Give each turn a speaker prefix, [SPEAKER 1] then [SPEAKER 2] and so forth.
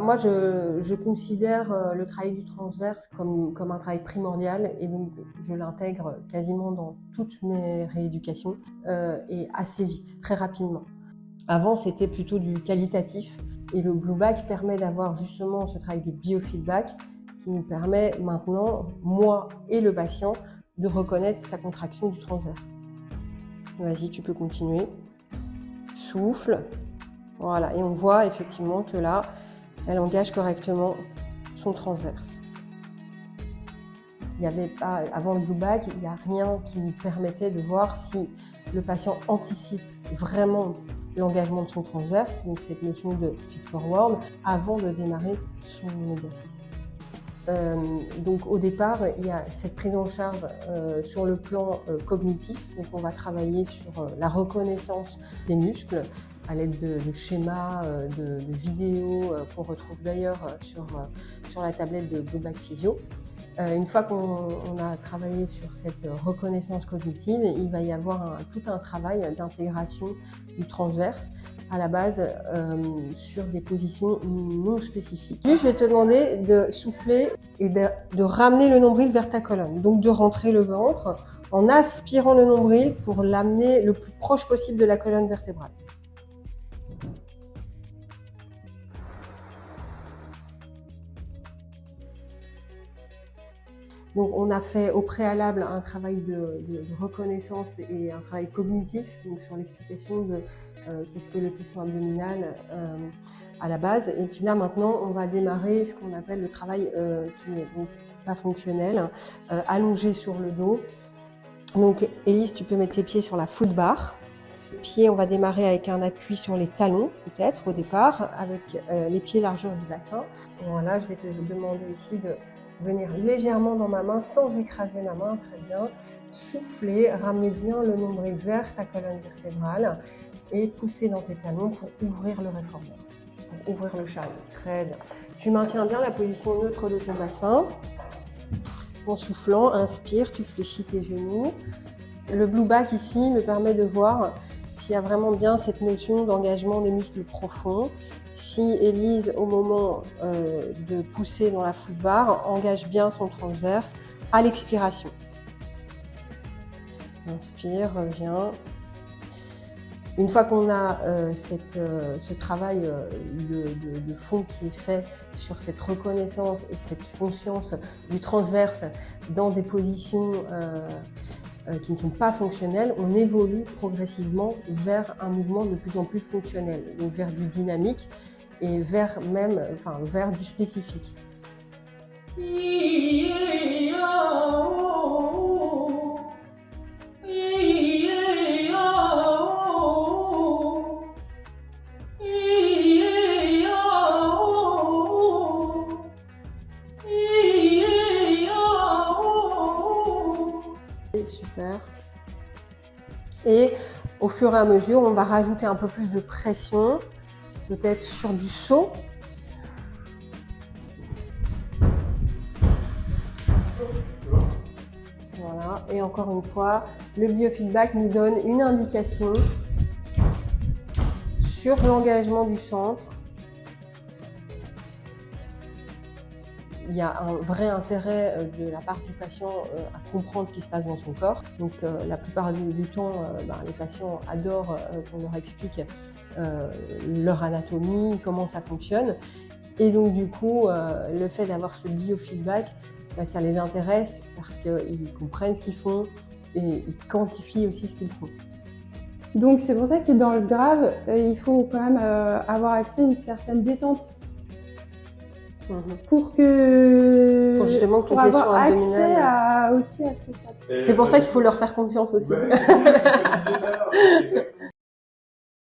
[SPEAKER 1] moi, je considère le travail du transverse comme un travail primordial et donc je l'intègre quasiment dans toutes mes rééducations et assez vite, très rapidement. Avant, c'était plutôt du qualitatif et le Blue Back permet d'avoir justement ce travail de biofeedback qui nous permet maintenant, moi et le patient, de reconnaître sa contraction du transverse. Vas-y, tu peux continuer. Souffle. Voilà, et on voit effectivement que là, elle engage correctement son transverse. Il n'y avait pas, avant le Blue Back, il n'y a rien qui nous permettait de voir si le patient anticipe vraiment l'engagement de son transverse, donc cette notion de feed forward, avant de démarrer son exercice. Donc au départ, il y a cette prise en charge sur le plan cognitif. Donc on va travailler sur la reconnaissance des muscles à l'aide de schémas, de vidéos qu'on retrouve d'ailleurs sur la tablette de Blue Back Physio. Une fois qu'on a travaillé sur cette reconnaissance cognitive, il va y avoir tout un travail d'intégration du transverse à la base sur des positions non spécifiques. Puis, je vais te demander de souffler et de ramener le nombril vers ta colonne. Donc de rentrer le ventre en aspirant le nombril pour l'amener le plus proche possible de la colonne vertébrale. Donc on a fait au préalable un travail de reconnaissance et un travail cognitif donc sur l'explication de qu'est-ce que le tesson abdominal à la base. Et puis là maintenant on va démarrer ce qu'on appelle le travail qui n'est donc pas fonctionnel, allongé sur le dos. Donc Élise, tu peux mettre tes pieds sur la foot bar. Les pieds, on va démarrer avec un appui sur les talons peut-être au départ, avec les pieds largeur du bassin. Voilà, je vais te demander ici de venir légèrement dans ma main sans écraser ma main, très bien. Souffler, ramener bien le nombril vers ta colonne vertébrale et pousser dans tes talons pour ouvrir le réformeur, pour ouvrir le chariot. Très bien. Tu maintiens bien la position neutre de ton bassin. En soufflant, inspire, tu fléchis tes genoux. Le Blue Back ici me permet de voir s'il y a vraiment bien cette notion d'engagement des muscles profonds. Si Élise, au moment de pousser dans la foot bar, engage bien son transverse à l'expiration. Inspire, reviens. Une fois qu'on a ce travail de fond qui est fait sur cette reconnaissance et cette conscience du transverse dans des positions qui ne sont pas fonctionnelles, on évolue progressivement vers un mouvement de plus en plus fonctionnel, donc vers du dynamique et vers du spécifique. Super. Et au fur et à mesure, on va rajouter un peu plus de pression, peut-être sur du saut. Voilà. Et encore une fois, le biofeedback nous donne une indication sur l'engagement du centre. Il y a un vrai intérêt de la part du patient à comprendre ce qui se passe dans son corps. Donc la plupart du temps, les patients adorent qu'on leur explique leur anatomie, comment ça fonctionne. Et donc du coup, le fait d'avoir ce biofeedback, ça les intéresse parce qu'ils comprennent ce qu'ils font et ils quantifient aussi ce qu'ils font.
[SPEAKER 2] Donc c'est pour ça que dans le grave, il faut quand même avoir accès à une certaine détente. Pour
[SPEAKER 1] justement que ton
[SPEAKER 2] avoir
[SPEAKER 1] tesson abdominal
[SPEAKER 2] accès aussi à ce que ça peut.
[SPEAKER 1] C'est pour ça qu'il faut leur faire confiance aussi.
[SPEAKER 3] Ouais,